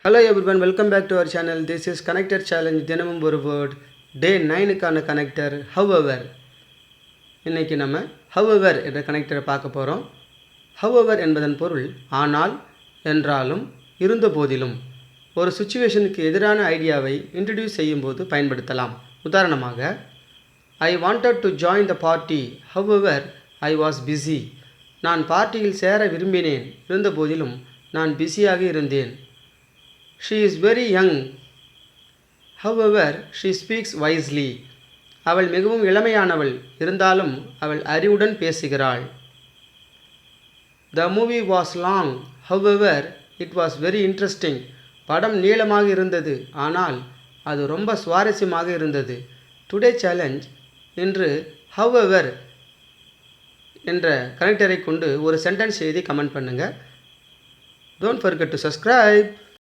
Hello everyone, welcome back to our channel. This is Connected Challenge தினமும் ஒரு word டே 9க்கான connector however. இன்னைக்கு நம்ம however என்ற கனெக்டரை பார்க்க போகிறோம். however என்பதன் பொருள் ஆனால், என்றாலும், இருந்த போதிலும். ஒரு சுச்சுவேஷனுக்கு எதிரான ஐடியாவை இன்ட்ரடியூஸ் செய்யும்போது பயன்படுத்தலாம். உதாரணமாக, I wanted to join the party, however I was busy. நான் பார்ட்டியில் சேர விரும்பினேன், இருந்த போதிலும் நான் பிஸியாக இருந்தேன். She is very young, however she speaks wisely. அவள் மிகவும் இளமையானவள், இருந்தாலும் அவள் அறிவுடன் பேசுகிறாள். The movie was long, however it was very interesting. படம் நீளமாக இருந்தது, ஆனால் அது ரொம்ப சுவாரஸ்யமாக இருந்தது. டுடே சேலஞ்ச், இன்று however என்ற கனெக்டரை கொண்டு ஒரு சென்டென்ஸ் எழுதி கமெண்ட் பண்ணுங்கள். Don't forget to subscribe.